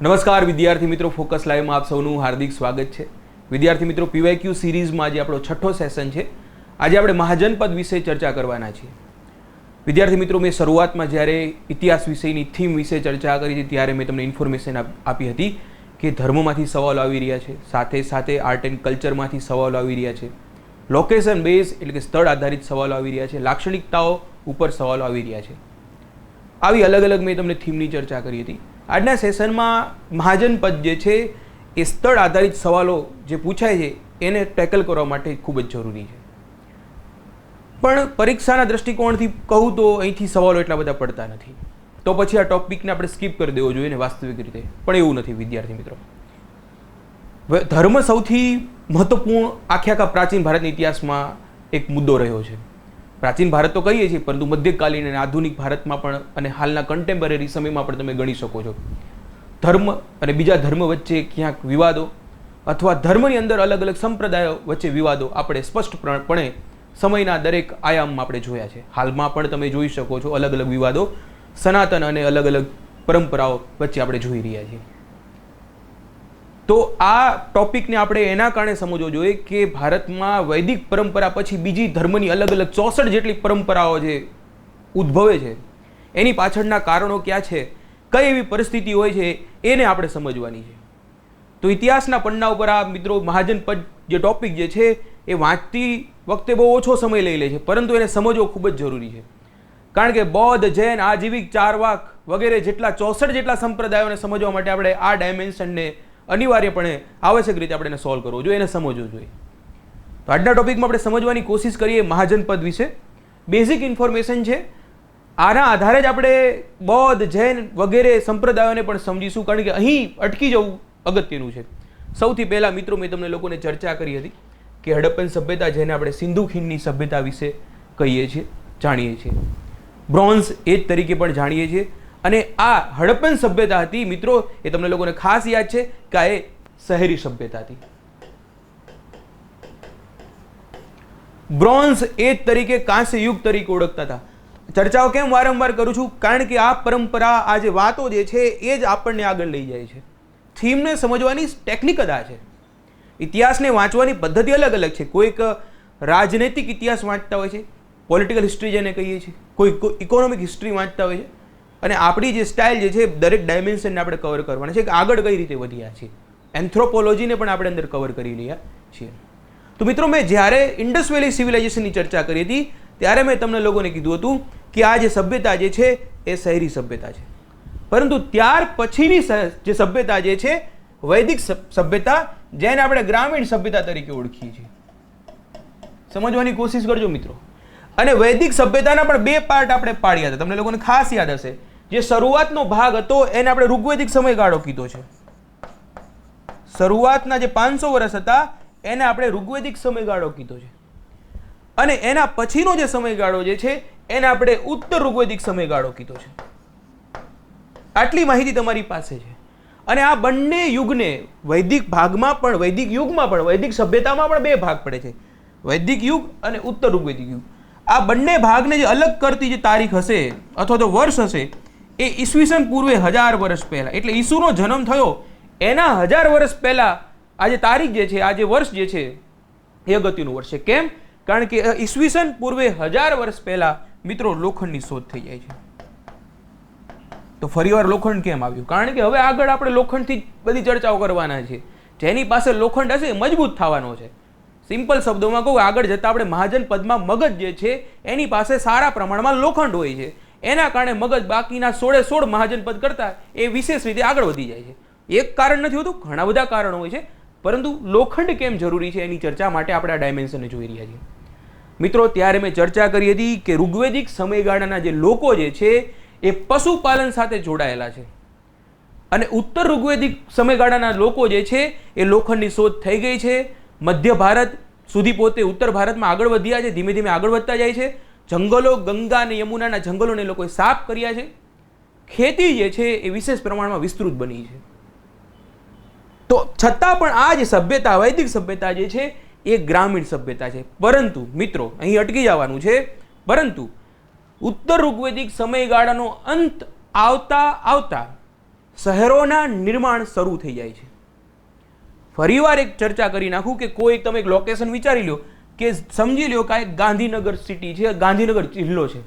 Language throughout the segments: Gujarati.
નમસ્કાર વિદ્યાર્થી મિત્રો, ફોકસ લાઈવમાં આપ સૌનું હાર્દિક સ્વાગત છે। વિદ્યાર્થી મિત્રો, પીવાયક્યુ સિરીઝમાં આજે આપણો છઠ્ઠો સેશન છે। આજે આપણે મહાજનપદ વિશે ચર્ચા કરવાના છીએ। વિદ્યાર્થી મિત્રો, મેં શરૂઆતમાં જ્યારે ઇતિહાસ વિષયની થીમ વિશે ચર્ચા કરી હતી ત્યારે મેં તમને ઇન્ફોર્મેશન આપી હતી કે ધર્મમાંથી સવાલો આવી રહ્યા છે, સાથે સાથે આર્ટ એન્ડ કલ્ચરમાંથી સવાલો આવી રહ્યા છે, લોકેશન બેઝ એટલે કે સ્થળ આધારિત સવાલો આવી રહ્યા છે, લાક્ષણિકતાઓ ઉપર સવાલો આવી રહ્યા છે। આવી અલગ અલગ મેં તમને થીમની ચર્ચા કરી હતી। આજના સેશનમાં મહાજનપદ જે છે એ સ્થળ આધારિત સવાલો જે પૂછાય છે એને ટેકલ કરવા માટે ખૂબ જ જરૂરી છે, પણ પરીક્ષાના દ્રષ્ટિકોણથી કહું તો અહીંથી સવાલો એટલા બધા પડતા નથી, તો પછી આ ટોપિકને આપણે સ્કીપ કરી દેવો જોઈએ ને વાસ્તવિક રીતે, પણ એવું નથી વિદ્યાર્થી મિત્રો। ધર્મ સૌથી મહત્વપૂર્ણ આખા પ્રાચીન ભારતના ઇતિહાસમાં એક મુદ્દો રહ્યો છે। પ્રાચીન ભારત તો કહીએ છીએ, પરંતુ મધ્યકાલીન અને આધુનિક ભારતમાં પણ અને હાલના કન્ટેમ્પરરી સમયમાં પણ તમે ગણી શકો છો, ધર્મ અને બીજા ધર્મ વચ્ચે ક્યાંક વિવાદો અથવા ધર્મની અંદર અલગ અલગ સંપ્રદાયો વચ્ચે વિવાદો આપણે સ્પષ્ટપણે સમયના દરેક આયામમાં આપણે જોયા છે। હાલમાં પણ તમે જોઈ શકો છો અલગ અલગ વિવાદો સનાતન અને અલગ અલગ પરંપરાઓ વચ્ચે આપણે જોઈ રહ્યા છીએ। તો આ ટોપિકને આપણે એના કારણે સમજવો જોઈએ કે ભારતમાં વૈદિક પરંપરા પછી બીજી ધર્મની અલગ અલગ 64 જેટલી પરંપરાઓ જે ઉદ્ભવે છે એની પાછળના કારણો ક્યાં છે, કઈ એવી પરિસ્થિતિ હોય છે એને આપણે સમજવાની છે। તો ઇતિહાસના પન્ના ઉપર આ મિત્રો મહાજનપદ જે ટોપિક જે છે એ વાંચતી વખતે બહુ ઓછો સમય લઈ લે છે, પરંતુ એને સમજવો ખૂબ જ જરૂરી છે, કારણ કે બૌદ્ધ, જૈન, આજીવિક, ચારવાક વગેરે જેટલા 64 જેટલા સંપ્રદાયોને સમજવા માટે આપણે આ ડાયમેન્શનને અનિવાર્યપણે આવશ્યક રીતે આપણે એને સોલ્વ કરવો જોઈએ, એને સમજવું જોઈએ। તો આજના ટોપિકમાં આપણે સમજવાની કોશિશ કરીએ મહાજનપદ વિશે। બેઝિક ઇન્ફોર્મેશન છે, આના આધારે જ આપણે બૌદ્ધ, જૈન વગેરે સંપ્રદાયોને પણ સમજીશું, કારણ કે અહીં અટકી જવું અગત્યનું છે। સૌથી પહેલાં મિત્રો મેં તમને લોકોને ચર્ચા કરી હતી કે હડપ્પન સભ્યતા, જેને આપણે સિંધુ ખીણની સભ્યતા વિશે કહીએ છીએ, જાણીએ છીએ, બ્રોન્ઝ એજ તરીકે પણ જાણીએ છીએ, અને આ હડપ્પન સભ્યતા હતી મિત્રો, એ તમને લોકોને ખાસ યાદ છે કે આ એ શહેરી સભ્યતા હતી। બ્રોન્ઝ એજ તરીકે કાંસ્ય યુગ તરીકે ઓળખતા હતા। ચર્ચાઓ કેમ વારંવાર કરું છું, કારણ કે આ પરંપરા, આ જે વાતો જે છે એ જ આપણને આગળ લઈ જાય છે। થીમને સમજવાની ટેકનિક જ આ છે। ઇતિહાસને વાંચવાની પદ્ધતિ અલગ અલગ છે, કોઈક રાજનૈતિક ઇતિહાસ વાંચતા હોય છે, પોલિટિકલ હિસ્ટ્રી જેને કહીએ છીએ, કોઈ ઇકોનોમિક હિસ્ટ્રી વાંચતા હોય છે, અને આપણી જે સ્ટાઇલ જે છે દરેક ડાયમેન્શનને આપણે કવર કરવાના છે કે આગળ કઈ રીતે વધ્યા છીએ, એન્થ્રોપોલોજીને પણ આપણે અંદર કવર કરી રહ્યા છીએ। તો મિત્રો, મેં જ્યારે ઇન્ડસ વેલી સિવિલાઇઝેશનની ચર્ચા કરી હતી ત્યારે મેં તમને લોકોને કીધું હતું કે આ જે સભ્યતા જે છે એ શહેરી સભ્યતા છે, પરંતુ ત્યાર પછીની જે સભ્યતા જે છે વૈદિક સભ્યતા, જેને આપણે ગ્રામીણ સભ્યતા તરીકે ઓળખીએ છીએ। સમજવાની કોશિશ કરજો મિત્રો। અને વૈદિક સભ્યતાના પણ બે પાર્ટ આપણે પાડ્યા હતા, તમને લોકોને ખાસ યાદ હશે। જે શરૂઆતનો ભાગ હતો એને આપણે ઋગ્વૈદિક સમયગાળો કીધો છે, શરૂઆતના જે 500 વર્ષ હતા એને આપણે ઋગ્વૈદિક સમયગાળો કીધો છે, અને એના પછીનો જે સમયગાળો જે છે એને આપણે ઉત્તર ઋગ્વૈદિક સમયગાળો કીધો છે। આટલી માહિતી તમારી પાસે છે, અને આ બંને યુગને વૈદિક ભાગમાં પણ, વૈદિક યુગમાં પણ, વૈદિક સભ્યતામાં પણ બે ભાગ પડે છે, વૈદિક યુગ અને ઉત્તર ઋગ્વૈદિક યુગ। આ બંને ભાગને જે અલગ કરતી જે તારીખ હશે અથવા તો વર્ષ હશે એ ઈસવીસન પૂર્વે 1000 વર્ષ પહેલા, એટલે ઈસુનો જન્મ થયો એના 1000 વર્ષ પહેલા આ જે તારીખ જે છે, આ જે વર્ષ જે છે એ અગત્યનું વર્ષ છે। કેમ? કારણ કે ઈસવીસન પૂર્વે 1000 વર્ષ પહેલા મિત્રો લોખંડની શોધ થઈ જાય છે। તો ફરીવાર લોખંડ કેમ આવ્યું? કારણ કે હવે આગળ આપણે લોખંડથી બધી ચર્ચાઓ કરવાના છે, જેની પાસે લોખંડ હશે મજબૂત થવાનો છે। સિમ્પલ શબ્દોમાં કહું, આગળ જતાં આપણે મહાજનપદમાં મગજ જે છે એની પાસે સારા પ્રમાણમાં લોખંડ હોય છે, એના કારણે મગજ બાકીના 16 મહાજનપદ કરતાં એ વિશેષ રીતે આગળ વધી જાય છે। એક કારણ નથી હોતું, ઘણા બધા કારણો હોય છે, પરંતુ લોખંડ કેમ જરૂરી છે એની ચર્ચા માટે આપણે આ ડાયમેન્શનને જોઈ રહ્યા છીએ મિત્રો। ત્યારે મેં ચર્ચા કરી હતી કે ઋગ્વૈદિક સમયગાળાના જે લોકો જે છે એ પશુપાલન સાથે જોડાયેલા છે, અને ઉત્તર ઋગ્વૈદિક સમયગાળાના લોકો જે છે એ લોખંડની શોધ થઈ ગઈ છે, મધ્ય ભારત સુધી પોતે ઉત્તર ભારતમાં આગળ વધ્યા છે, ધીમે ધીમે આગળ વધતા જાય છે, જંગલો, ગંગા અને યમુનાના જંગલોને લોકોએ સાફ કર્યા છે, ખેતી જે છે એ વિશેષ પ્રમાણમાં વિસ્તૃત બની છે। તો છતાં પણ આ જે સભ્યતા, વૈદિક સભ્યતા જે છે એ ગ્રામીણ સભ્યતા છે। પરંતુ મિત્રો અહીં અટકી જવાનું છે, પરંતુ ઉત્તર ઋગ્વૈદિક સમયગાળાનો અંત આવતા આવતા શહેરોના નિર્માણ શરૂ થઈ જાય છે. ફરીવાર એક ચર્ચા કરી નાખું કે કોઈ તમે એક લોકેશન વિચારી લો કે સમજી લો કે એક ગાંધીનગર સિટી છે, ગાંધીનગર જિલ્લો છે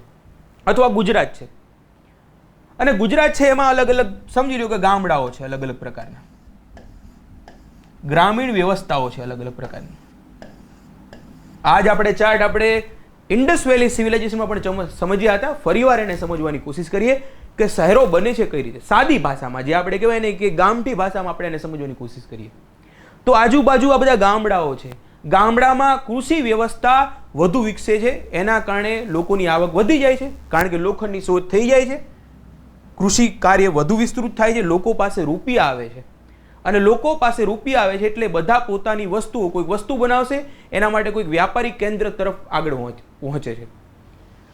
અથવા ગુજરાત છે, અને ગુજરાત છે એમાં અલગ અલગ સમજી લો કે ગામડાઓ છે, અલગ અલગ પ્રકારના ગ્રામીણ વ્યવસ્થાઓ છે, અલગ અલગ પ્રકારની. આજ આપણે ચાર્ટ આપણે ઇન્ડસ વેલી સિવિલાઇઝેશનમાં પણ સમજ્યા હતા. ફરીવાર એને સમજવાની કોશિશ કરીએ કે શહેરો બને છે કઈ રીતે, સાદી ભાષામાં, જે આપણે કહેવાય ને કે ગામઠી ભાષામાં આપણે એને સમજવાની કોશિશ કરીએ. તો આજુબાજુ આ બધા ગામડાઓ છે, ગામડામાં કૃષિ વ્યવસ્થા વધુ વિકસે છે, એના કારણે લોકોની આવક વધી જાય છે, કારણ કે લોખંડની શોધ થઈ જાય છે, કૃષિ કાર્ય વધુ વિસ્તૃત થાય છે, લોકો પાસે રૂપિયા આવે છે, અને લોકો પાસે રૂપિયા આવે છે એટલે બધા પોતાની વસ્તુઓ, કોઈક વસ્તુ બનાવશે એના માટે કોઈક વ્યાપારિક કેન્દ્ર તરફ આગળ પહોંચે છે,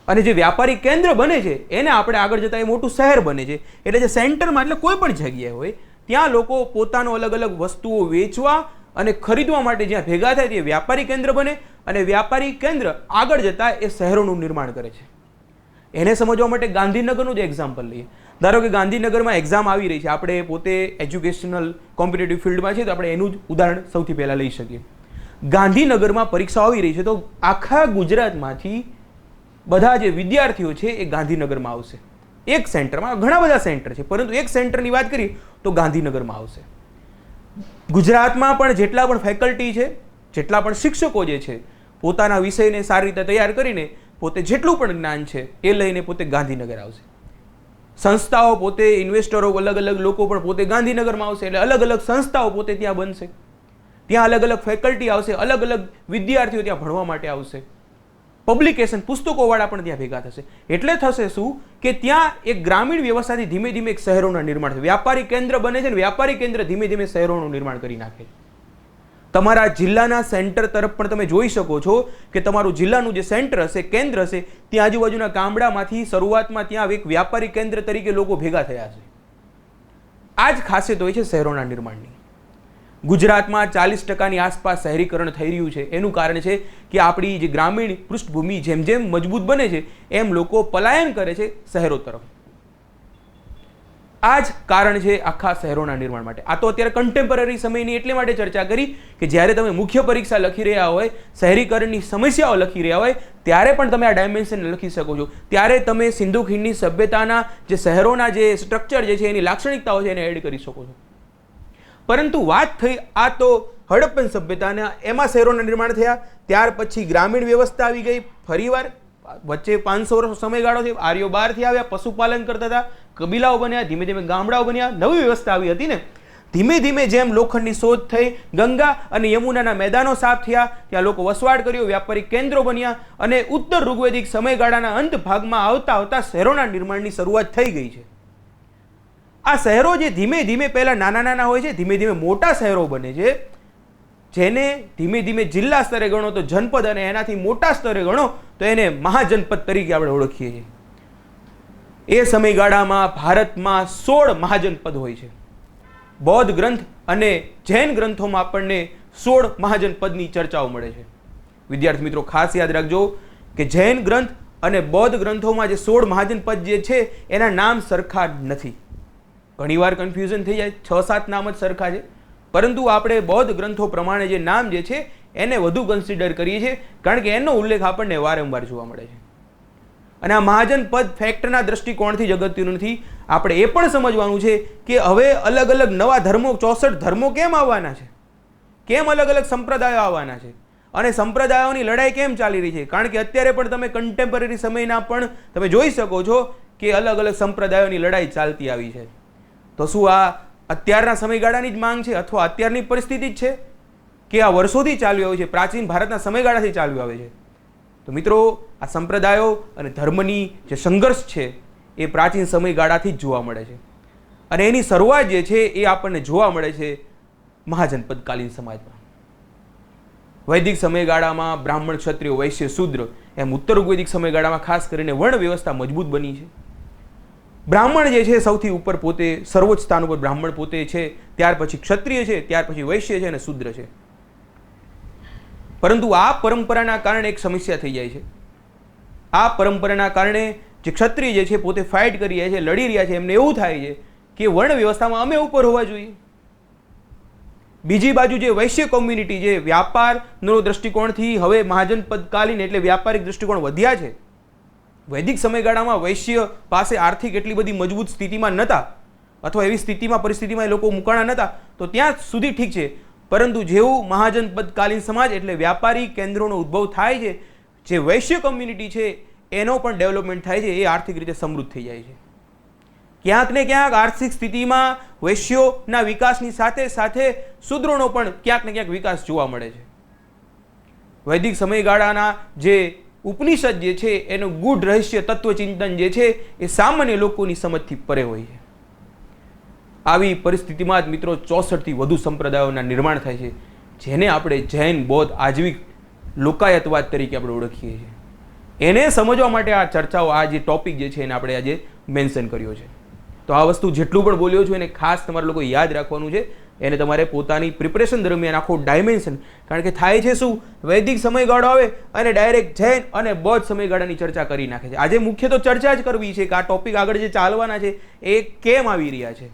અને જે વ્યાપારિક કેન્દ્ર બને છે એને આપણે આગળ જતા એ મોટું શહેર બને છે. એટલે જે સેન્ટરમાં, એટલે કોઈ પણ જગ્યાએ હોય ત્યાં લોકો પોતાનો અલગ અલગ વસ્તુઓ વેચવા અને ખરીદવા માટે જ્યાં ભેગા થાય તે વ્યાપારી કેન્દ્ર બને, અને વ્યાપારી કેન્દ્ર આગળ જતા એ શહેરોનું નિર્માણ કરે છે. એને સમજવા માટે ગાંધીનગરનું જ એક્ઝામ્પલ લઈએ. ધારો કે ગાંધીનગરમાં એક્ઝામ આવી રહી છે, આપણે પોતે એજ્યુકેશનલ કોમ્પિટેટિવ ફિલ્ડમાં છે તો આપણે એનું જ ઉદાહરણ સૌથી પહેલાં લઈ શકીએ. ગાંધીનગરમાં પરીક્ષા આવી રહી છે તો આખા ગુજરાતમાંથી બધા જે વિદ્યાર્થીઓ છે એ ગાંધીનગરમાં આવશે. એક સેન્ટરમાં, ઘણા બધા સેન્ટર છે પરંતુ એક સેન્ટરની વાત કરીએ તો ગાંધીનગરમાં આવશે. ગુજરાતમાં પણ જેટલા પણ ફેકલ્ટી છે, જેટલા પણ શિક્ષકો જે છે, પોતાના વિષયને સારી રીતે તૈયાર કરીને પોતે જેટલું પણ જ્ઞાન છે એ લઈને પોતે ગાંધીનગર આવશે. સંસ્થાઓ પોતે, ઇન્વેસ્ટરો, અલગ અલગ લોકો પણ પોતે ગાંધીનગરમાં આવશે, એટલે અલગ અલગ સંસ્થાઓ પોતે ત્યાં બનશે, ત્યાં અલગ અલગ ફેકલ્ટી આવશે, અલગ અલગ વિદ્યાર્થીઓ ત્યાં ભણવા માટે આવશે, પબ્લિકેશન, પુસ્તકોવાળા પણ ત્યાં ભેગા થશે. એટલે થશે શું કે ત્યાં એક ગ્રામીણ વ્યવસ્થાથી ધીમે ધીમે એક શહેરોના નિર્માણ થશે, વ્યાપારી કેન્દ્ર બને છે, અને વ્યાપારી કેન્દ્ર ધીમે ધીમે શહેરોનું નિર્માણ કરી નાખે છે. તમારા જિલ્લાના સેન્ટર તરફ પણ તમે જોઈ શકો છો કે તમારું જિલ્લાનું જે સેન્ટર હશે, કેન્દ્ર હશે, ત્યાં આજુબાજુના ગામડામાંથી શરૂઆતમાં ત્યાં એક વ્યાપારી કેન્દ્ર તરીકે લોકો ભેગા થયા છે. આ જ ખાસિયત હોય છે શહેરોના નિર્માણની. ગુજરાતમાં 40%ની આસપાસ શહેરીકરણ થઈ રહ્યું છે. એનું કારણ છે કે આપણી જે ગ્રામીણ પૃષ્ઠભૂમિ જેમ જેમ મજબૂત બને છે એમ લોકો પલાયન કરે છે શહેરો તરફ. આ જ કારણ છે આખા શહેરોના નિર્માણ માટે. આ તો અત્યારે કન્ટેમ્પરરી સમયની એટલે માટે ચર્ચા કરી કે જ્યારે તમે મુખ્ય પરીક્ષા લખી રહ્યા હોય, શહેરીકરણની સમસ્યાઓ લખી રહ્યા હોય, ત્યારે પણ તમે આ ડાયમેન્શન લખી શકો છો. ત્યારે તમે સિંધુ ખીણની સભ્યતાના જે શહેરોના જે સ્ટ્રક્ચર જે છે એની લાક્ષણિકતાઓ છે એને એડ કરી શકો છો. પરંતુ વાત થઈ આ તો હડપ્પન સભ્યતાના, એમાં શહેરોના નિર્માણ થયા, ત્યાર પછી ગ્રામીણ વ્યવસ્થા આવી ગઈ. ફરીવાર વચ્ચે 500 વર્ષનો સમયગાળો છે, આર્યો બહારથી આવ્યા, પશુપાલન કરતા હતા, કબીલાઓ બન્યા, ધીમે ધીમે ગામડાઓ બન્યા, નવી વ્યવસ્થા આવી હતી ને. ધીમે ધીમે જેમ લોખંડની શોધ થઈ, ગંગા અને યમુનાના મેદાનો સાફ થયા, ત્યાં લોકો વસવાટ કર્યો, વ્યાપારિક કેન્દ્રો બન્યા, અને ઉત્તર ઋગ્વેદિક સમયગાળાના અંત ભાગમાં આવતા આવતા શહેરોના નિર્માણની શરૂઆત થઈ ગઈ છે. આ શહેરો જે ધીમે ધીમે પહેલા નાના નાના હોય છે, ધીમે ધીમે મોટા શહેરો બને છે, જેને ધીમે ધીમે જિલ્લા સ્તરે ગણો તો જનપદ, અને એનાથી મોટા સ્તરે ગણો તો એને મહાજનપદ તરીકે આપણે ઓળખીએ છીએ. એ સમયગાળામાં ભારતમાં 16 મહાજનપદ હોય છે. બૌદ્ધ ગ્રંથ અને જૈન ગ્રંથોમાં આપણને 16 મહાજનપદની ચર્ચાઓ મળે છે. વિદ્યાર્થી મિત્રો ખાસ યાદ રાખજો કે જૈન ગ્રંથ અને બૌદ્ધ ગ્રંથોમાં જે 16 મહાજનપદ જે છે એના નામ સરખા નથી. ઘણીવાર કન્ફ્યુઝન થઈ જાય, 6-7 નામ જ સરખા છે, પરંતુ આપણે બૌદ્ધ ગ્રંથો પ્રમાણે જે નામ જે છે એને વધુ કન્સિડર કરીએ છીએ, કારણ કે એનો ઉલ્લેખ આપણને વારંવાર જોવા મળે છે. અને આ મહાજનપદ ફેક્ટના દ્રષ્ટિકોણથી જ અગત્યનું નથી. આપણે એ પણ સમજવાનું છે કે હવે અલગ અલગ નવા ધર્મો, 64 ધર્મો કેમ આવવાના છે, કેમ અલગ અલગ સંપ્રદાયો આવવાના છે, અને સંપ્રદાયોની લડાઈ કેમ ચાલી રહી છે. કારણ કે અત્યારે પણ તમે કન્ટેમ્પરરી સમયના પણ તમે જોઈ શકો છો કે અલગ અલગ સંપ્રદાયોની લડાઈ ચાલતી આવી છે. તો શું આ અત્યારના સમયગાળાની જ માંગ છે અથવા અત્યારની પરિસ્થિતિ જ છે કે આ વર્ષોથી ચાલ્યું આવે છે, પ્રાચીન ભારતના સમયગાળાથી ચાલ્યું આવે છે? તો મિત્રો આ સંપ્રદાયો અને ધર્મની જે સંઘર્ષ છે એ પ્રાચીન સમયગાળાથી જ જોવા મળે છે, અને એની શરૂઆત જે છે એ આપણને જોવા મળે છે મહાજનપદકાલીન સમાજમાં. વૈદિક સમયગાળામાં બ્રાહ્મણ, ક્ષત્રિય, વૈશ્ય, શૂદ્ર, એમ ઉત્તર ઋગ્વેદિક સમયગાળામાં ખાસ કરીને વર્ણ વ્યવસ્થા મજબૂત બની છે. બ્રાહ્મણ જે છે સૌથી ઉપર પોતે, સર્વોચ્ચ સ્થાન ઉપર બ્રાહ્મણ પોતે છે, ત્યાર પછી ક્ષત્રિય છે, ત્યાર પછી વૈશ્ય છે અને શૂદ્ર છે. પરંતુ આ પરંપરાના કારણે એક સમસ્યા થઈ જાય છે. આ પરંપરાના કારણે જે ક્ષત્રિય જે છે પોતે ફાઇટ કરી રહ્યા છે, લડી રહ્યા છે, એમને એવું થાય છે કે વર્ણ વ્યવસ્થામાં અમે ઉપર હોવા જોઈએ. બીજી બાજુ જે વૈશ્ય કોમ્યુનિટી, જે વ્યાપારનો દ્રષ્ટિકોણથી હવે મહાજન પદકાલીન એટલે વ્યાપારિક દ્રષ્ટિકોણ વધ્યા છે. વૈદિક સમયગાળામાં વૈશ્ય પાસે આર્થિક એટલી બધી મજબૂત સ્થિતિમાં નહોતા, અથવા એવી સ્થિતિમાં પરિસ્થિતિમાં એ લોકો મુકાણા નહોતા, તો ત્યાં સુધી ઠીક છે. પરંતુ જેવું મહાજન પદકાલીન સમાજ એટલે વ્યાપારી કેન્દ્રોનો ઉદ્ભવ થાય છે, જે વૈશ્ય કોમ્યુનિટી છે એનો પણ ડેવલપમેન્ટ થાય છે, એ આર્થિક રીતે સમૃદ્ધ થઈ જાય છે. ક્યાંક ને ક્યાંક આર્થિક સ્થિતિમાં વૈશ્યોના વિકાસની સાથે સાથે શૂદ્રોનો પણ ક્યાંક ને ક્યાંક વિકાસ જોવા મળે છે. વૈદિક સમયગાળાના જે ઉપનિષદ જે છે એનું ગૂઢ રહસ્ય તત્વચિંતન જે છે એ સામાન્ય લોકોની સમજથી પરે હોય છે. આવી પરિસ્થિતિમાં જ મિત્રો 64 થી વધુ સંપ્રદાયોના નિર્માણ થાય છે, જેને આપણે જૈન, બૌદ્ધ, આજ્વિક લોકાયતવાદ તરીકે આપણે ઓળખીએ છીએ. એને સમજવા માટે આ ચર્ચાઓ, આ જે ટોપિક જે છે એને આપણે આજે મેન્શન કર્યો છે. તો આ વસ્તુ જેટલું પણ બોલ્યો છું એને ખાસ તમારે લોકો યાદ રાખવાનું છે. એને તમારે પોતાની પ્રિપરેશન દરમિયાન આખો ડાયમેન્શન, કારણ કે થાય છે શું, વૈદિક સમયગાળો આવે અને ડાયરેક્ટ જૈન અને બૌદ્ધ સમયગાળાની ચર્ચા કરી નાખે છે. આજે મુખ્ય તો ચર્ચા જ કરવી છે કે આ ટોપિક આગળ જે ચાલવાના છે એ કેમ આવી રહ્યા છે.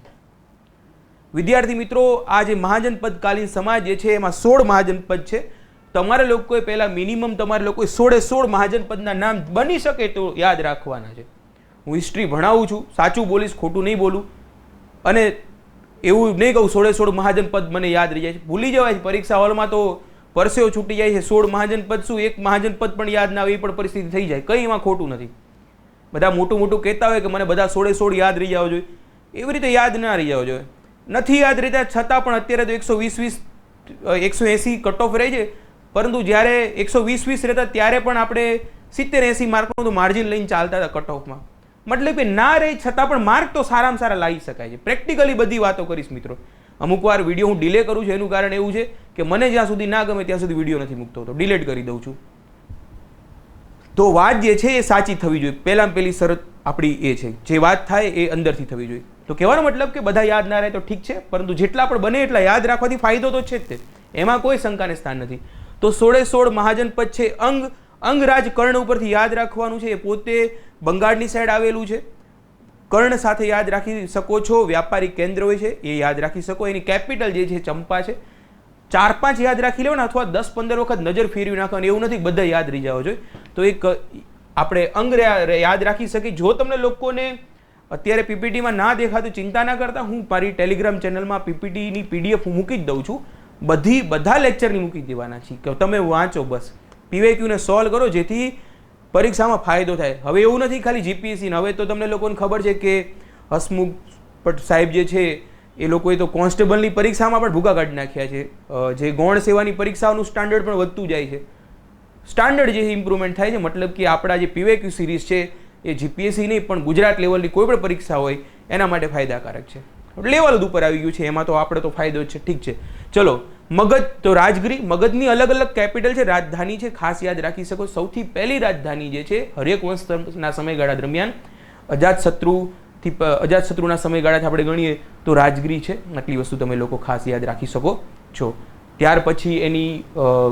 વિદ્યાર્થી મિત્રો, આ જે મહાજન પદકાલીન સમાજ જે છે એમાં 16 મહાજન પદ છે. તમારે લોકોએ પહેલા મિનિમમ તમારે લોકોએ 16 મહાજન પદના નામ બની શકે તો યાદ રાખવાના છે. હું હિસ્ટ્રી ભણાવું છું, સાચું બોલીશ, ખોટું નહીં બોલું, અને એવું નહીં કહું 16 મહાજન પદ મને યાદ રહી જાય છે. ભૂલી જવાય છે, પરીક્ષા હોલમાં તો પરસેવો છૂટી જાય છે. 16 મહાજન પદ શું, એક મહાજન પદ પણ યાદ ના આવે એ પણ પરિસ્થિતિ થઈ જાય. કંઈ એમાં ખોટું નથી. બધા મોટું કહેતા હોય કે મને બધા 16 યાદ રહી જવા જોઈએ, એવી રીતે યાદ ના રહી જવા જોઈએ. નથી યાદ રહેતા છતાં પણ અત્યારે તો 120 કટ ઓફ રહે છે. પરંતુ જ્યારે 120 રહેતા ત્યારે પણ આપણે 70-80 માર્કનું તો માર્જિન લઈને ચાલતા હતા કટ ઓફમાં. મતલબ કે ના રહી છતાં પણ માર્ક તો સારામાં સારા લાવી શકાય છે. પ્રેક્ટિકલી બધી વાતો કરીશ મિત્રો. અમુક વાર વિડીયો હું ડિલે કરું છું, એનું કારણ એવું છે કે મને જ્યાં સુધી ના ગમે ત્યાં સુધી વિડીયો નથી મૂકતો, તો ડિલેટ કરી દઉં છું. તો વાત જે છે એ સાચી થવી જોઈએ. પહેલી શરત આપણી એ છે, જે વાત થાય એ અંદરથી થવી જોઈએ. તો કહેવાનો મતલબ કે બધા યાદ ના રહે તો ઠીક છે, પરંતુ જેટલા પણ બને એટલા યાદ રાખવાથી ફાયદો તો છે જ તે, એમાં કોઈ શંકાને સ્થાન નથી. તો 16 મહાજન પદ છે. અંગરાજ કર્ણ ઉપરથી યાદ રાખવાનું છે. એ પોતે બંગાળની સાઈડ આવેલું છે. કર્ણ સાથે યાદ રાખી શકો છો. વ્યાપારી કેન્દ્ર હોય છે એ યાદ રાખી શકો. એની કેપિટલ જે છે ચંપા છે. 4-5 યાદ રાખી લેવો ને, અથવા 10-15 વખત નજર ફેરવી નાખવાની, એવું નથી બધા યાદ રહી જવા જોઈએ. તો એક આપણે અંગ યાદ રાખી શકીએ. જો તમને લોકોને અત્યારે પીપીટીમાં ના દેખાતું, ચિંતા ના કરતા, હું મારી ટેલિગ્રામ ચેનલમાં પીપીટીની પીડીએફ મૂકી જ દઉં છું. બધા લેક્ચરની મૂકી દેવાના છે કે તમે વાંચો, બસ પીવાયક્યુને સોલ્વ કરો, જેથી પરીક્ષામાં ફાયદો થાય. હવે એવું નથી ખાલી જીપીએસસી, હવે તો તમને લોકોને ખબર છે કે હસમુખ ભટ્ટ સાહેબ જે છે એ લોકોએ તો કોન્સ્ટેબલની પરીક્ષામાં પણ ભૂકા કાઢી નાખ્યા છે. જે ગૌણ સેવાની પરીક્ષાઓનું સ્ટાન્ડર્ડ પણ વધતું જાય છે. સ્ટાન્ડર્ડ જે ઇમ્પ્રુવમેન્ટ થાય છે, મતલબ કે આપણા જે પીવાયક્યુ સિરીઝ છે એ જીપીએસસી નહીં પણ ગુજરાત લેવલની કોઈ પણ પરીક્ષા હોય એના માટે ફાયદાકારક છે. લેવલ ઉપર આવી ગયું છે, એમાં તો આપણે તો ફાયદો જ છે. ઠીક છે, ચલો. મગધ તો રાજગીરી, મગધની અલગ અલગ કેપિટલ છે, રાજધાની છે, ખાસ યાદ રાખી શકો. સૌથી પહેલી રાજધાની જે છે હર્યક વંશના સમયગાળા દરમિયાન અજાતશત્રુના સમયગાળાથી આપણે ગણીએ તો રાજગીરી છે. આટલી વસ્તુ તમે લોકો ખાસ યાદ રાખી શકો છો. ત્યાર પછી એની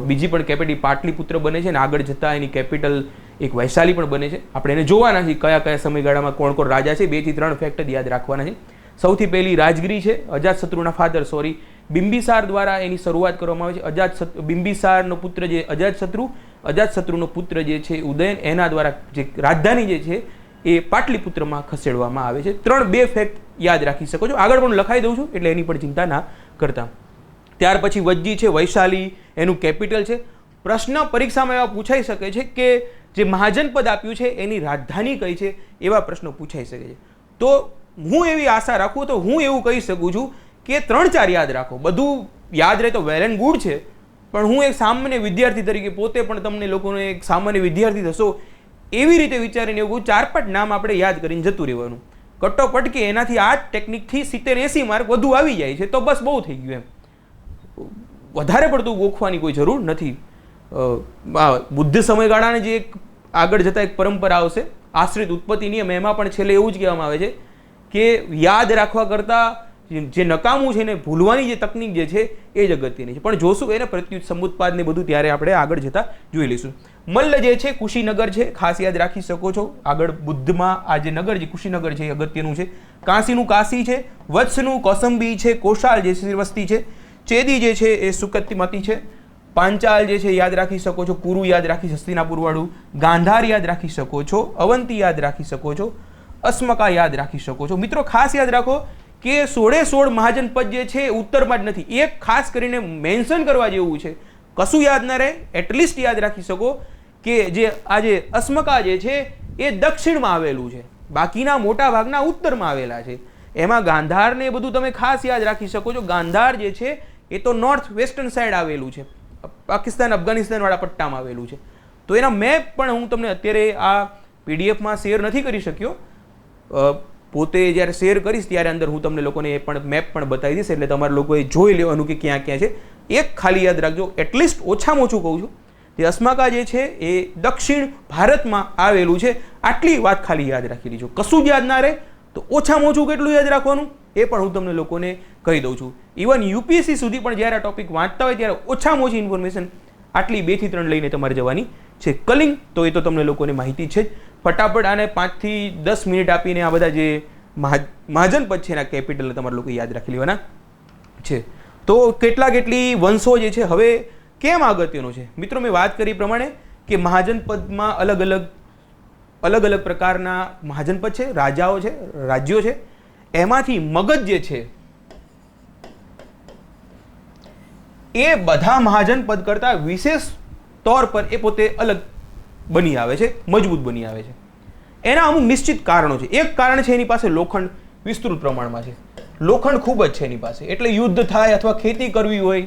બીજી પણ કેપિટલ પાટલીપુત્ર બને છે, અને આગળ જતાં એની કેપિટલ એક વૈશાલી પણ બને છે. આપણે એને જોવાના છે કયા કયા સમયગાળામાં કોણ કોણ રાજા છે. 2 થી 3 ફેક્ટ યાદ રાખવાના છે. સૌથી પહેલી રાજગીરી છે. અજાતશત્રુના ફાધર બિંબિસાર દ્વારા એની શરૂઆત કરવામાં આવે છે. બિંબિસારનો પુત્ર જે અજાતશત્રુનો પુત્ર જે છે ઉદયન, એના દ્વારા જે રાજધાની જે છે એ પાટલીપુત્રમાં ખસેડવામાં આવે છે. 2 ફેક્ટ યાદ રાખી શકો છો. આગળ પણ લખાઈ દઉં છું એટલે એની પણ ચિંતા ના કરતા. ત્યાર પછી વજ્જી છે, વૈશાલી એનું કેપિટલ છે. પ્રશ્ન પરીક્ષામાં એવા પૂછાઈ શકે છે કે જે મહાજન પદ આપ્યું છે એની રાજધાની કઈ છે, એવા પ્રશ્નો પૂછાઈ શકે છે. તો હું એવી આશા રાખું તો હું એવું કહી શકું છું કે 3-4 યાદ રાખો. બધું યાદ રહે તો વેલ એન્ડ ગુડ છે, પણ હું એક સામાન્ય વિદ્યાર્થી તરીકે પોતે પણ તમને લોકોને એક સામાન્ય વિદ્યાર્થી થશો એવી રીતે વિચારીને એવું 4-5 નામ આપણે યાદ કરીને જતું રહેવાનું. કટ્ટો પટકે એનાથી આ ટેકનિકથી 70-80 માર્ક વધુ આવી જાય છે તો બસ બહુ થઈ ગયું. એમ વધારે પડતું ગોખવાની કોઈ જરૂર નથી. બુદ્ધ સમયગાળાને જે એક આગળ જતા એક પરંપરા આવશે આશ્રિત ઉત્પત્તિ નિયમ, એમાં પણ છેલ્લે એવું જ કહેવામાં આવે છે કે યાદ રાખવા કરતાં જે નકામું છે એને ભૂલવાની જે તકનીક જે છે એ જ અગત્યની છે. પણ જોશું એને પ્રત્યુત સમુત્પાદ ને બધું ત્યારે આપણે આગળ જતા જોઈ લઈશું. મલ્લ જે છે કુશીનગર છે, ખાસ યાદ રાખી શકો છો. આગળ બુદ્ધમાં આ જે નગર છે કુશીનગર છે એ અગત્યનું છે. કાશીનું કાશી છે, વત્સનું કૌસંબી છે, કોશાલ જે શ્રીવસ્તી છે, ચેદી જે છે એ સુકતિમતી છે, પાંચાલ જે છે યાદ રાખી શકો છો, કુરુ યાદ રાખી હસ્તિનાપુર વાળું, ગાંધાર યાદ રાખી શકો છો, અવંતી યાદ રાખી શકો છો, અસ્મકા યાદ રાખી શકો છો. મિત્રો ખાસ યાદ રાખો કે 16 મહાજનપદ જે છે ઉત્તરમાં જ નથી. એક ખાસ કરીને મેન્શન કરવા જેવું છે, કશું યાદ ન રહે એટલીસ્ટ યાદ રાખી શકો કે જે આ જે અસ્મકા જે છે એ દક્ષિણમાં આવેલું છે, બાકીના મોટા ભાગના ઉત્તરમાં આવેલા છે. એમાં ગાંધાર ને બધું તમે ખાસ યાદ રાખી શકો છો. ગાંધાર જે છે એ તો નોર્થ વેસ્ટર્ન સાઈડ આવેલું છે, પાકિસ્તાન અફઘાનિસ્તાન વાળા પટ્ટામાં આવેલું છે. તો એના મેપ પણ હું તમને અત્યારે આ પીડીએફમાં શેર નથી કરી શક્યો. પોતે જ્યારે શેર કરીશ ત્યારે અંદર હું તમને લોકોને એ પણ મેપ પણ બતાવી દઈશ, એટલે તમારે લોકોએ જોઈ લેવાનું કે ક્યાં ક્યાં છે. એક ખાલી યાદ રાખજો, એટલીસ્ટ ઓછામાં ઓછું કહું છું, જે અસ્માકા જે છે એ દક્ષિણ ભારતમાં આવેલું છે. આટલી વાત ખાલી યાદ રાખી લીજો. કશું જ યાદ ના રહે તો ઓછામાં ઓછું કેટલું યાદ રાખવાનું એ પણ હું તમને લોકોને કહી દઉં છું. ઇવન યુપીએસસી સુધી પણ જ્યારે આ ટોપિક વાંચતા હોય ત્યારે ઓછામાં ઓછી ઇન્ફોર્મેશન આટલી 2 થી 3 લઈને તમારે જવાની છે. કલિંગ તો એ તો તમને લોકોને માહિતી છે જ. ફટાફટ આને 5 થી 10 મિનિટ આપીને આ બધા જે મહાજનપદ છે એના કેપિટલ તમારે લોકો યાદ રાખી લેવાના છે. તો કેટલી વંશો જે છે હવે કેમ અગત્યનો છે મિત્રો, મેં વાત કરી પ્રમાણે કે મહાજનપદમાં અલગ અલગ પ્રકારના મહાજનપદ છે, રાજાઓ છે, રાજ્યો છે. એમાંથી મગધ જે છે એ બધા મહાજનપદ કરતા વિશેષ તौर પર એ પોતે અલગ બની આવે છે, મજબૂત બની આવે છે. એના અમુક નિશ્ચિત કારણો છે. એક કારણ છે એની પાસે લોખંડ વિસ્તૃત પ્રમાણમાં છે, લોખંડ ખૂબ જ છે એની પાસે. એટલે યુદ્ધ થાય અથવા ખેતી કરવી હોય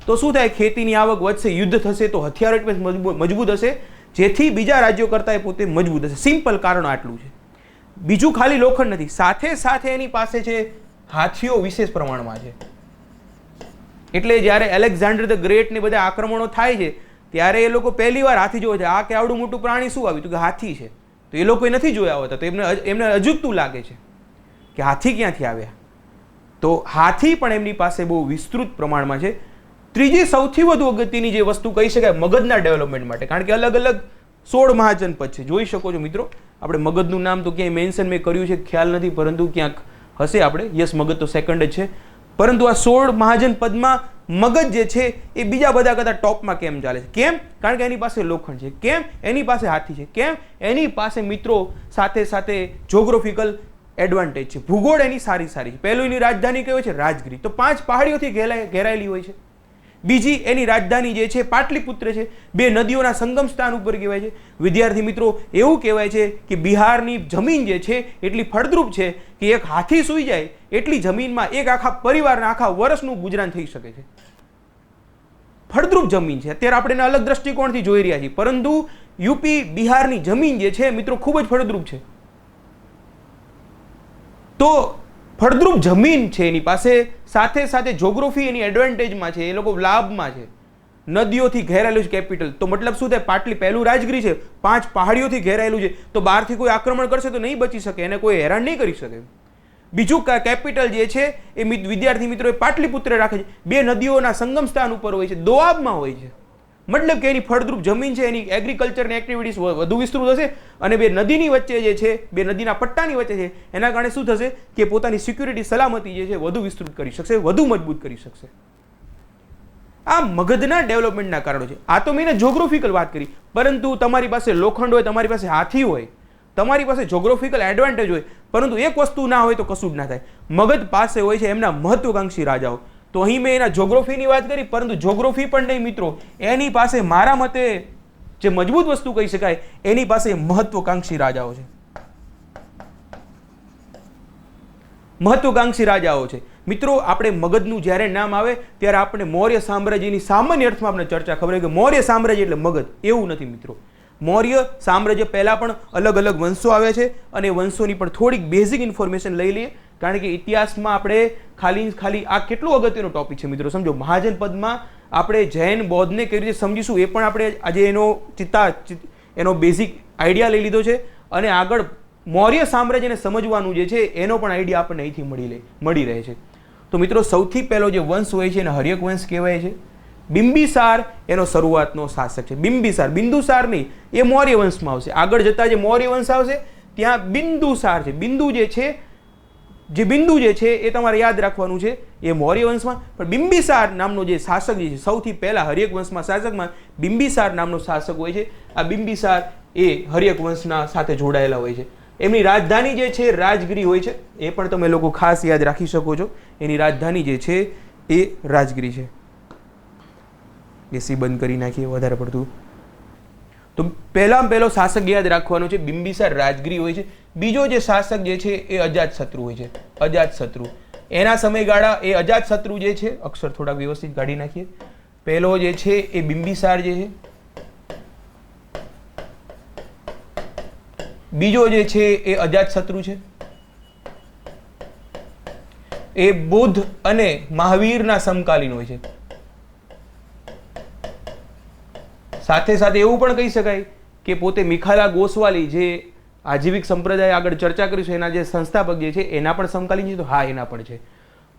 તો શું થાય, ખેતીની આવક વધશે, યુદ્ધ થશે તો હથિયારો મજબૂત હશે, જેથી બીજા રાજ્યો કરતાં એ પોતે મજબૂત હશે. સિમ્પલ કારણ આટલું છે. બીજું ખાલી લોખંડ નથી, સાથે સાથે એની પાસે છે હાથીઓ વિશેષ પ્રમાણમાં છે. એટલે જ્યારે એલેક્ઝાન્ડર ધ ગ્રેટ ને બધા આક્રમણો થાય છે ત્યારે એ લોકો પહેલી વાર હાથી જોવે છે. આ કે આવડું મોટું પ્રાણી શું આવ્યું, તો કે હાથી છે. તો એ લોકોએ નથી જોયા હોતા, તો એમને અજુગતું લાગે છે કે હાથી ક્યાંથી આવ્યા. તો હાથી પણ એમની પાસે બહુ વિસ્તૃત પ્રમાણમાં છે. ત્રીજી સૌથી વધુ અગત્યની જે વસ્તુ કહી શકાય મગધના ડેવલપમેન્ટ માટે, કારણ કે અલગ અલગ 16 મહાજનપદ છે, જોઈ શકો છો મિત્રો. આપણે મગધનું નામ તો ક્યાંય મેન્શન મેં કર્યું છે ખ્યાલ નથી, પરંતુ ક્યાંક હશે આપણે. યસ, મગધ તો સેકન્ડ જ છે, પરંતુ આ 16 મહાજનપદમાં મગધ જે છે એ બીજા બધા કરતા ટોપમાં કેમ ચાલે છે? કેમ? કારણ કે એની પાસે લોખંડ છે. કેમ? એની પાસે હાથી છે. કેમ? એની પાસે મિત્રો સાથે સાથે જોગ્રાફિકલ એડવાન્ટેજ છે, ભૂગોળ એની સારી છે. પહેલું એની રાજધાની કઈ હોય છે? રાજગીરી. તો 5 પહાડીઓથી ઘેરાયેલી હોય છે. બીજી એની રાજધાની જે છે પાટલીપુત્ર છે, 2 નદીઓના સંગમ સ્થાન ઉપર કહેવાય છે. વિદ્યાર્થી મિત્રો, એવું કહેવાય છે કે બિહારની જમીન જે છે એટલી ફળદ્રુપ છે કે એક હાથી સૂઈ જાય એટલી જમીનમાં એક આખા પરિવારના આખા વર્ષનું ગુજરાન થઈ શકે છે. ફળદ્રુપ જમીન છે. અત્યારે આપણે એને અલગ દ્રષ્ટિકોણથી જોઈ રહ્યા છીએ, પરંતુ યુપી બિહારની જમીન જે છે મિત્રો ખૂબ જ ફળદ્રુપ છે. તો ફળદ્રુપ જમીન છે એની પાસે, સાથે સાથે જોગ્રાફી એની એડવાન્ટેજમાં છે, એ લોકો લાભમાં છે. નદીઓથી ઘેરાયેલું છે કેપિટલ, તો મતલબ શું થાય? પાટલી પહેલું રાજગીરી છે, 5 પહાડીઓથી ઘેરાયેલું છે, તો બહારથી કોઈ આક્રમણ કરશે તો નહીં બચી શકે, એને કોઈ હેરાન નહીં કરી શકે. બીજું કેપિટલ જે છે એ વિદ્યાર્થી મિત્રો એ પાટલીપુત્ર રાખે છે, 2 નદીઓના સંગમ સ્થાન ઉપર હોય છે, દોઆબમાં હોય છે. મતલબ કે એની ફળદ્રુપ જમીન છે, એની એગ્રીકલ્ચરની એક્ટિવિટીઝ વધુ વિસ્તૃત હશે, અને 2 નદીની વચ્ચે જે છે, 2 નદીના પટ્ટાની વચ્ચે છે, એના કારણે શું થશે કે પોતાની સિક્યુરિટી સલામતી જે છે વધુ વિસ્તૃત કરી શકશે, વધુ મજબૂત કરી શકશે. આ મગધના ડેવલપમેન્ટના કારણો છે. આ તો મેં જોગ્રાફિકલ વાત કરી, પરંતુ તમારી પાસે લોખંડ હોય, તમારી પાસે હાથી હોય, તમારી પાસે જોગ્રાફિકલ એડવાન્ટેજ હોય, પરંતુ એક વસ્તુ ના હોય તો કશું જ ના થાય. મગધ પાસે હોય છે એમના મહત્વકાંક્ષી રાજાઓ. તો અહીં મેં એના જોગ્રાફીની વાત કરી, પરંતુ જોગ્રાફી પણ નહીં મિત્રો, એની પાસે મારા મતે જે મજબૂત વસ્તુ કહી શકાય, એની પાસે મહત્વકાંક્ષી રાજાઓ છે. મહત્વકાંક્ષી રાજાઓ છે મિત્રો. આપણે મગધનું જ્યારે નામ આવે ત્યારે આપણે મૌર્ય સામ્રાજ્યની સામાન્ય અર્થમાં આપણે ચર્ચા ખબર કે મૌર્ય સામ્રાજ્ય એટલે મગધ, એવું નથી મિત્રો. મૌર્ય સામ્રાજ્ય પહેલા પણ અલગ અલગ વંશો આવ્યા છે, અને વંશોની પણ થોડીક બેઝિક ઇન્ફોર્મેશન લઈ લઈએ, કારણ કે ઇતિહાસમાં આપણે ખાલી આ કેટલું અગત્યનો ટોપિક છે મિત્રો. સમજો, મહાજનપદમાં આપણે જૈન બૌદ્ધને કઈ રીતે સમજીશું એ પણ આપણે આજે એનો બેઝિક આઈડિયા લઈ લીધો છે, અને આગળ મૌર્ય સામ્રાજ્યને સમજવાનું જે છે એનો પણ આઈડિયા આપણને અહીંથી મળી રહે છે. તો મિત્રો સૌથી પહેલો જે વંશ હોય છે એને હર્યક વંશ કહેવાય છે. બિંબિસાર એનો શરૂઆતનો શાસક છે. બિંદુસાર નહીં, એ મૌર્ય વંશમાં આવશે. આગળ જતા જે મૌર્ય વંશ આવશે ત્યાં બિંદુસાર છે. બિંદુ જે છે એ તમારે યાદ રાખવાનું છે, એ મૌર્ય વંશમાં. પણ બિંબિસાર નામનો જે શાસક જે છે, સૌથી પહેલા હર્યક વંશમાં શાસકમાં બિંબિસાર નામનો શાસક હોય છે. આ બિંબિસાર એ હર્યક વંશના સાથે જોડાયેલા હોય છે. એમની રાજધાની જે છે રાજગીરી હોય છે, એ પણ તમે લોકો ખાસ યાદ રાખી શકો છો. એની રાજધાની જે છે એ રાજગીરી છે. એસી બંધ કરી નાખીએ વધારે પડતું. તો પહેલો શાસક યાદ રાખવાનો છે બિંબિસાર, રાજગીરી હોય છે. બીજો જે શાસક જે છે એ અજાતશત્રુ હોય છે. અજાતશત્રુ એના સમયગાળા, એ અજાતશત્રુ જે છે, અક્ષર થોડાક વ્યવસ્થિત કાઢી નાખીએ. પહેલો જે છે એ બિંબિસાર જે છે, બીજો જે છે એ અજાતશત્રુ છે. એ બુદ્ધ અને મહાવીરના સમકાલીન હોય છે. સાથે સાથે એવું પણ કહી શકાય કે પોતે મિખાલા ગોસ્વાલી, જે આજીવિક સંપ્રદાય આગળ ચર્ચા કરીશું એના જે સંસ્થાપક જે છે એના પણ સમકાલીન છે. તો હા, એના પણ છે.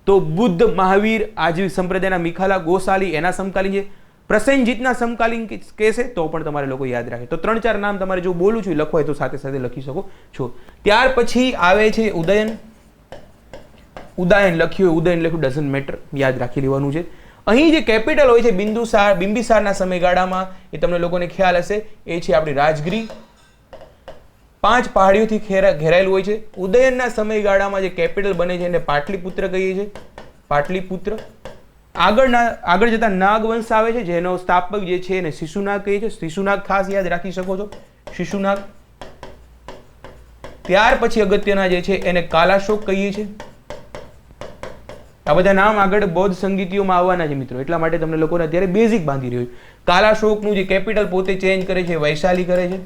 તો બુદ્ધ, મહાવીર, આજીવિક સંપ્રદાયના મિખાલા ગોસાલી એના સમકાલીન છે. પ્રસેનજીતના સમકાલીન કહેશે તો પણ તમારે લોકો યાદ રાખે. તો 3-4 નામ તમારે જો બોલું છું લખો હોય તો સાથે સાથે લખી શકો છો. ત્યાર પછી આવે છે ઉદયન. ઉદયન લખ્યું, ડઝન્ટ મેટર, યાદ રાખી લેવાનું છે. અહીં જે કેપિટલ હોય છે બિંબિસારના સમયગાળામાં, એ તમને લોકોને ખ્યાલ હશે, એ છે આપણી રાજગીરી. 5 પહાડીઓથી ઘેરાયેલું હોય છે. ઉદયનના સમયગાળામાં જે કેપિટલ બને છે એને પાટલીપુત્ર કહીએ છીએ. પાટલીપુત્ર. આગળ જતા નાગવંશ આવે છે, જેનો સ્થાપક જે છે એને શિશુનાગ કહીએ છીએ. શિશુનાગ ખાસ યાદ રાખી શકો છો, શિશુનાગ. ત્યાર પછી અગત્યના જે છે એને કાલાશોક કહીએ છીએ. આ બધા નામ આગળ બૌદ્ધ સંગીતીઓમાં આવવાના છે મિત્રો, એટલા માટે તમને લોકોને અત્યારે બેઝિક બાંધી રહ્યું. કાલાશોકનું જે કેપિટલ પોતે ચેન્જ કરે છે, વૈશાલી કરે છે.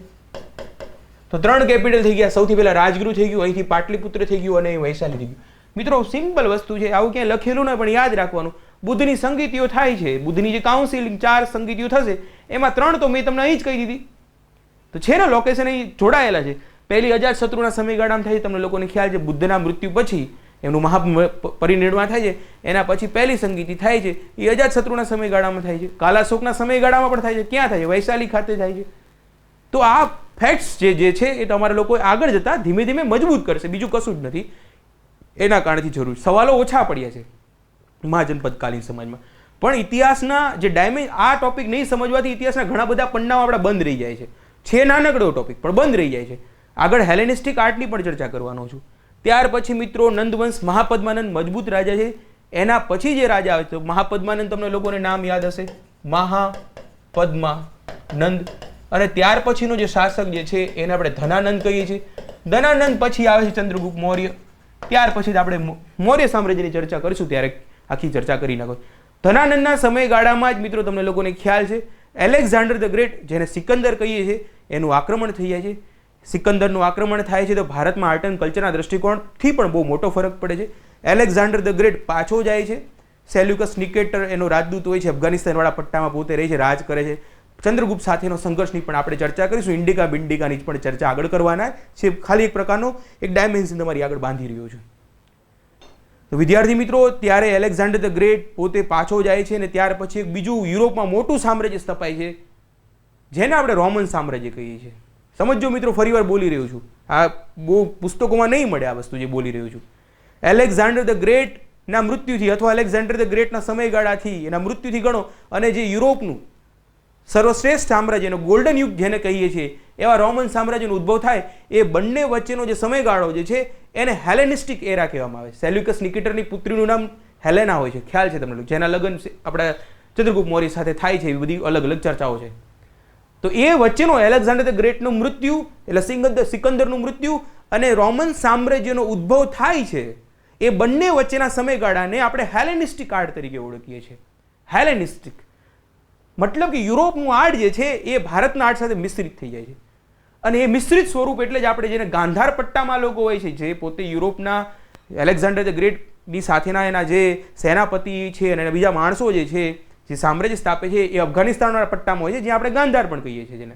તો 3 કેપિટલ થઈ ગયા. સૌથી પહેલા રાજગૃહ થઈ ગયું, અહીંથી પાટલીપુત્ર થઈ ગયું અને અહીં વૈશાલી થઈ ગયું. મિત્રો સિમ્પલ વસ્તુ છે, આવું ક્યાંય લખેલું ના, પણ યાદ રાખવાનું. બુદ્ધની સંગીતીઓ થાય છે, બુદ્ધની જે કાઉન્સિલિંગ 4 સંગીતીઓ થશે એમાં 3 તો મેં તમને અહીં જ કહી દીધી. તો છે ને લોકેશન અહીં જોડાયેલા છે. પહેલી અજાતશત્રુના સમયગાળામાં થાય, તમને લોકોને ખ્યાલ છે. બુદ્ધના મૃત્યુ પછી એમનું મહાપરિનિર્વાણ થાય છે, એના પછી પહેલી સંગીતી થાય છે, એ અજાતશત્રુના સમયગાળામાં થાય છે. કાલાશોકના સમયગાળામાં પણ થાય છે. ક્યાં થાય છે? વૈશાલી ખાતે થાય છે. તો આ ફેક્ટ્સ જે છે એ તમારા લોકો આગળ જતા ધીમે ધીમે મજબૂત કરશે, બીજું કશું જ નથી. એના કારણથી જરૂર સવાલો ઓછા પડ્યા છે મહાજનપદકાલીન સમાજમાં. પણ ઇતિહાસના જે આ ટોપિક નહીં સમજવાથી ઇતિહાસના ઘણા બધા પન્નાઓ આપણા બંધ રહી જાય છે. છે નાનકડો ટોપિક પણ બંધ રહી જાય છે. આગળ હેલેનિસ્ટિક આર્ટની પણ ચર્ચા કરવાનો છું. ત્યાર પછી મિત્રો નંદવંશ, મહાપદ્માનંદ મજબૂત રાજા છે. એના પછી જે રાજા આવે તો મહાપદ્માનંદ, તમને લોકોને નામ યાદ હશે, મહાપદ્માનંદ. અને ત્યાર પછીનો જે શાસક જે છે એને આપણે ધનાનંદ કહીએ છીએ. ધનાનંદ પછી આવે છે ચંદ્રગુપ્ત મૌર્ય. ત્યાર પછી આપણે મૌર્ય સામ્રાજ્યની ચર્ચા કરીશું ત્યારે આખી ચર્ચા કરી નાખો. ધનાનંદના સમયગાળામાં જ મિત્રો તમને લોકોને ખ્યાલ છે એલેક્ઝાન્ડર ધ ગ્રેટ, જેને સિકંદર કહીએ છીએ, એનું આક્રમણ થઈ જાય છે. સિકંદરનું આક્રમણ થાય છે તો ભારતમાં આર્ટ એન્ડ કલ્ચરના દ્રષ્ટિકોણથી પણ બહુ મોટો ફરક પડે છે. એલેક્ઝાન્ડર ધ ગ્રેટ પાછો જાય છે. સેલ્યુકસ નિકેટર એનો રાજદૂત હોય છે, અફઘાનિસ્તાનવાળા પટ્ટામાં પોતે રહે છે, રાજ કરે છે. ચંદ્રગુપ્ત સાથેનો સંઘર્ષની પણ આપણે ચર્ચા કરીશું. ઇન્ડિકા બિન્ડિકાની પણ ચર્ચા આગળ કરવાના છે. ખાલી એક પ્રકારનો એક ડાયમેન્શન તમારી આગળ બાંધી રહ્યો છું. તો વિદ્યાર્થી મિત્રો, ત્યારે એલેક્ઝાન્ડર ધ ગ્રેટ પોતે પાછો જાય છે અને ત્યાર પછી એક બીજું યુરોપમાં મોટું સામ્રાજ્ય સ્થપાય છે, જેને આપણે રોમન સામ્રાજ્ય કહીએ છીએ. સમજો મિત્રો, ફરીવાર બોલી રહ્યો છું, આ બહુ પુસ્તકોમાં નહીં મળે આ વસ્તુ જે બોલી રહ્યો છું. એલેક્ઝાન્ડર ધ ગ્રેટ ના મૃત્યુથી અથવા એલેક્ઝાન્ડર ધ ગ્રેટના સમયગાળાથી, એના મૃત્યુથી ગણો, અને જે યુરોપનું સર્વશ્રેષ્ઠ સામ્રાજ્ય, એનો ગોલ્ડન યુગ જેને કહીએ છીએ, એવા રોમન સામ્રાજ્યનો ઉદ્ભવ થાય. એ બંને વચ્ચેનો જે સમયગાળો જે છે એને હેલેનિસ્ટિક એરા કહેવામાં આવે. સેલ્યુકસ નિકેટરની પુત્રીનું નામ હેલેના હોય છે, ખ્યાલ છે તમને, જેના લગ્ન આપણા ચંદ્રગુપ્ત મૌર્ય સાથે થાય છે. એવી બધી અલગ અલગ ચર્ચાઓ છે. તો એ વચ્ચેનો એલેક્ઝાન્ડર ધ ગ્રેટનું મૃત્યુ, એટલે સિકંદરનું મૃત્યુ અને રોમન સામ્રાજ્યનો ઉદ્ભવ થાય છે, એ બંને વચ્ચેના સમયગાળાને આપણે હેલેનિસ્ટિક આર્ટ તરીકે ઓળખીએ છીએ. હેલેનિસ્ટિક મતલબ કે યુરોપનું આર્ટ જે છે એ ભારતના આર્ટ સાથે મિશ્રિત થઈ જાય છે. અને એ મિશ્રિત સ્વરૂપ એટલે જ આપણે જેને ગાંધાર પટ્ટામાં લોકો હોય છે, જે પોતે યુરોપના એલેક્ઝાન્ડર ધ ગ્રેટની સાથેના એના જે સેનાપતિ છે અને બીજા માણસો જે છે, જે સામ્રાજ્ય સ્થાપે છે, એ અફઘાનિસ્તાનના પટ્ટામાં હોય છે, જ્યાં આપણે ગાંધાર પણ કહીએ છીએ જેને.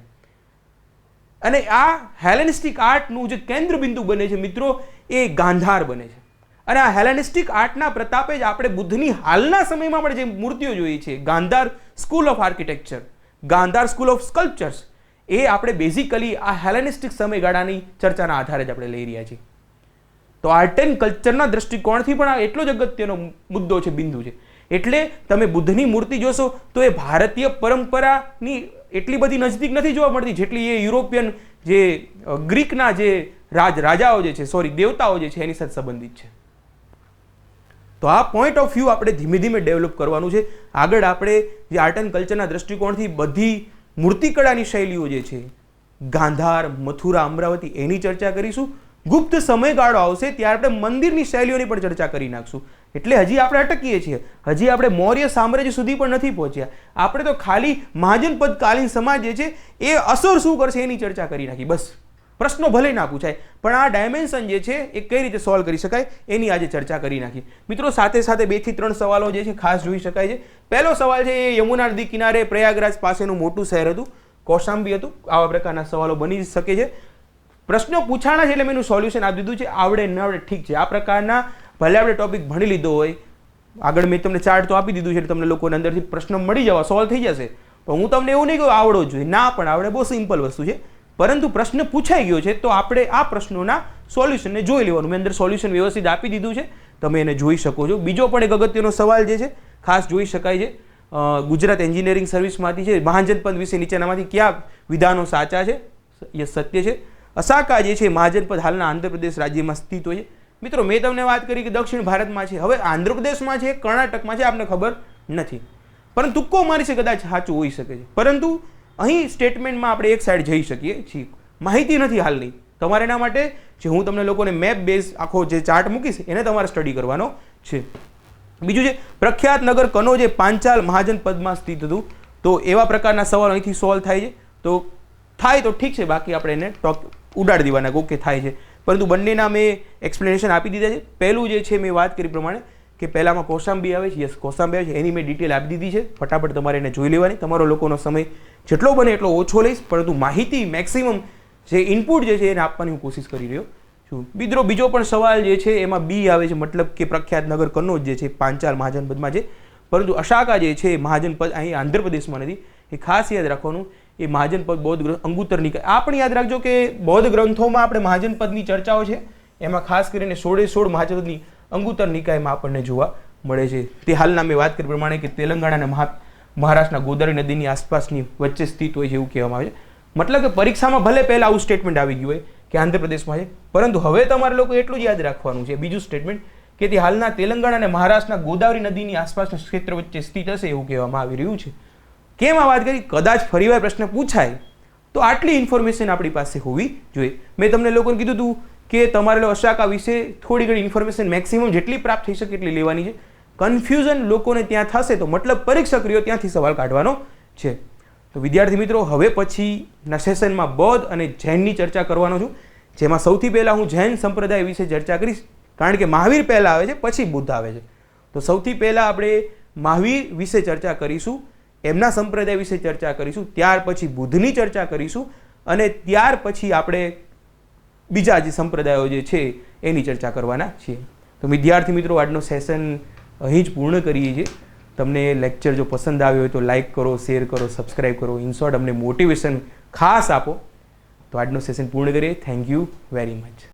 અને આ હેલેનિસ્ટિક આર્ટનું જે કેન્દ્ર બિંદુ બને છે મિત્રો એ ગાંધાર બને છે. અને આ હેલેનિસ્ટિક આર્ટના પ્રતાપે જ આપણે બુદ્ધની હાલના સમયમાં પણ જે મૂર્તિઓ જોઈએ છે, Gandhara school of architecture, Gandhara school of sculptures, એ આપણે બેઝિકલી આ હેલેનિસ્ટિક સમયગાળાની ચર્ચાના આધારે જ આપણે લઈ રહ્યા છીએ. તો આર્ટ એન્ડ કલ્ચરના દ્રષ્ટિકોણથી પણ આ એટલો જ અગત્યનો મુદ્દો છે, બિંદુ છે. એટલે તમે બુદ્ધની મૂર્તિ જોશો તો એ ભારતીય પરંપરાની એટલી બધી નજીક નથી જોવા મળતી જેટલી એ યુરોપિયન જે ગ્રીકના જે રાજાઓ જે છે, દેવતાઓ જે છે એની સાથે સંબંધિત છે. તો આ પોઈન્ટ ઓફ વ્યૂ આપણે ધીમે ધીમે ડેવલપ કરવાનું છે. આગળ આપણે જે આર્ટ એન્ડ કલ્ચરના દ્રષ્ટિકોણથી બધી મૂર્તિકળાની શૈલીઓ જે છે, ગાંધાર, મથુરા, અમરાવતી, એની ચર્ચા કરીશું. ગુપ્ત સમયગાળો આવશે ત્યારે આપણે મંદિરની શૈલીઓની પણ ચર્ચા કરી નાખશું. એટલે હજી આપણે અટકીએ છીએ, હજી આપણે મૌર્ય સામ્રાજ્ય સુધી પણ નથી પહોંચ્યા. આપણે તો ખાલી મહાજનપદ કાલીન સમાજ જે છે એ અસર શું કરશે એની ચર્ચા કરી નાખી. બસ પ્રશ્નો ભલે ના પૂછાય પણ આ ડાયમેન્શન જે છે એ કઈ રીતે સોલ્વ કરી શકાય એની આજે ચર્ચા કરી નાખી. મિત્રો સાથે સાથે 2 થી 3 સવાલો જે છે ખાસ જોઈ શકાય છે. પહેલો સવાલ છે એ યમુના નદી કિનારે પ્રયાગરાજ પાસેનું મોટું શહેર હતું, કૌશાંબી હતું. આવા પ્રકારના સવાલો બની શકે છે. પ્રશ્નો પૂછાણા છે એટલે મેં એનું સોલ્યુશન આપી દીધું છે. આવડે ન આવડે ઠીક છે, આ પ્રકારના ભલે આપણે ટોપિક ભણી લીધો હોય, આગળ મેં તમને ચાર્ટ તો આપી દીધું છે એટલે તમને લોકોને અંદરથી પ્રશ્ન મળી જવા, સોલ્વ થઈ જશે. પણ હું તમને એવું નહીં કહું આવડો જોઈએ, ના પણ આવડે, બહુ સિમ્પલ વસ્તુ છે. પરંતુ પ્રશ્ન પૂછાઈ ગયો છે તો આપણે આ પ્રશ્નોના સોલ્યુશનને જોઈ લેવાનું. મેં અંદર સોલ્યુશન વ્યવસ્થિત આપી દીધું છે, તમે એને જોઈ શકો છો. બીજો પણ એક અગત્યનો સવાલ જે છે ખાસ જોઈ શકાય છે, ગુજરાત એન્જિનિયરિંગ સર્વિસમાંથી છે, મહાજનપદ વિશે નીચેનામાંથી કયા વિધાનો સાચા છે, એ સત્ય છે. અસાકા જે છે મહાજનપદ હાલના આંધ્રપ્રદેશ રાજ્યમાં સ્થિત હોય છે. મિત્રો મેં તમને વાત કરી કે દક્ષિણ ભારતમાં છે, હવે આંધ્રપ્રદેશમાં છે, કર્ણાટકમાં છે, આપને ખબર નથી. પરંતુ તુક્કો મારી છે, કદાચ સાચું હોઈ શકે છે. પરંતુ અહીં સ્ટેટમેન્ટમાં આપણે એક સાઈડ જઈ શકીએ છીએ. માહિતી નથી હાલની. તમારે એના માટે જે હું તમને લોકોને મેપ બેઝ આખો જે ચાર્ટ મૂકીશ એને તમારે સ્ટડી કરવાનો છે. બીજું છે પ્રખ્યાત નગર કનો જે પાંચાલ મહાજનપદમાં સ્થિત હતું. તો એવા પ્રકારના સવાલ અહીંથી સોલ્વ થાય છે. તો થાય તો ઠીક છે, બાકી આપણે એને ઉડાડી દેવાના, ઓકે થાય છે. પરંતુ બંનેના મેં એક્સપ્લેનેશન આપી દીધા છે. પહેલું જે છે મેં વાત કરી પ્રમાણે કે પહેલામાં કૌશાંબી આવે છે, યસ કૌશાંબી આવે છે, એની મેં ડિટેલ આપી દીધી છે. ફટાફટ તમારે એને જોઈ લેવાની. તમારો લોકોનો સમય જેટલો બને એટલો ઓછો લઈશ, પરંતુ માહિતી મેક્સિમમ જે ઇનપુટ જે છે એને આપવાની હું કોશિશ કરી રહ્યો છું. બીજો પણ સવાલ જે છે એમાં બી આવે છે, મતલબ કે પ્રખ્યાત નગર કન્નૌજ જે છે પાંચાલ મહાજનપદમાં છે, પરંતુ અશાકા જે છે મહાજનપદ અહીં આંધ્રપ્રદેશમાં નથી. એ ખાસ યાદ રાખવાનું. એ મહાજનપદ બૌદ્ધ ગ્રંથ અંગુત્તર નિકાય, આ પણ યાદ રાખજો કે બૌદ્ધ ગ્રંથોમાં આપણે મહાજનપદની ચર્ચાઓ છે એમાં ખાસ કરીને 16 મહાજનપદની અંગુત્તર નિકાયમાં આપણને જોવા મળે છે. તે હાલના મેં વાત કરી પ્રમાણે કે તેલંગાણા અને મહારાષ્ટ્રના ગોદાવરી નદીની આસપાસની વચ્ચે સ્થિત હોય છે એવું કહેવામાં આવે છે. મતલબ કે પરીક્ષામાં ભલે પહેલા આવું સ્ટેટમેન્ટ આવી ગયું હોય કે આંધ્રપ્રદેશમાં છે, પરંતુ હવે તમારે લોકો એટલું જ યાદ રાખવાનું છે બીજું સ્ટેટમેન્ટ કે તે હાલના તેલંગાણા અને મહારાષ્ટ્રના ગોદાવરી નદીની આસપાસના ક્ષેત્ર વચ્ચે સ્થિત હશે એવું કહેવામાં આવી રહ્યું છે. કેમ આ વાત કરી? કદાચ ફરીવાર પ્રશ્ન પૂછાય તો આટલી ઇન્ફોર્મેશન આપણી પાસે હોવી જોઈએ. મેં તમને લોકોને કીધું હતું કે તમારે અશાકા વિશે થોડી ઘણી ઇન્ફોર્મેશન મેક્સિમમ જેટલી પ્રાપ્ત થઈ શકે એટલી લેવાની છે. કન્ફ્યુઝન લોકોને ત્યાં થશે તો મતલબ પરીક્ષકરીઓ ત્યાંથી સવાલ કાઢવાનો છે. તો વિદ્યાર્થી મિત્રો હવે પછીના સેશનમાં બૌદ્ધ અને જૈનની ચર્ચા કરવાનો છું, જેમાં સૌથી પહેલાં હું જૈન સંપ્રદાય વિશે ચર્ચા કરીશ, કારણ કે મહાવીર પહેલાં આવે છે પછી બુદ્ધ આવે છે. તો સૌથી પહેલાં આપણે મહાવીર વિશે ચર્ચા કરીશું, એમના સંપ્રદાય વિશે ચર્ચા કરીશું, ત્યાર પછી બુદ્ધની ચર્ચા કરીશું અને ત્યાર પછી આપણે બીજા જે સંપ્રદાયો જે છે એની ચર્ચા કરવાના છીએ. તો વિદ્યાર્થી મિત્રો આજનો સેશન અહીં જ પૂર્ણ કરીએ છીએ. તમને લેક્ચર જો પસંદ આવ્યો હોય તો લાઇક કરો, શેર કરો, સબસ્ક્રાઇબ કરો, ઇન શોર્ટ અમને મોટિવેશન ખાસ આપો. તો આજનો સેશન પૂર્ણ કરીએ. Thank you very much.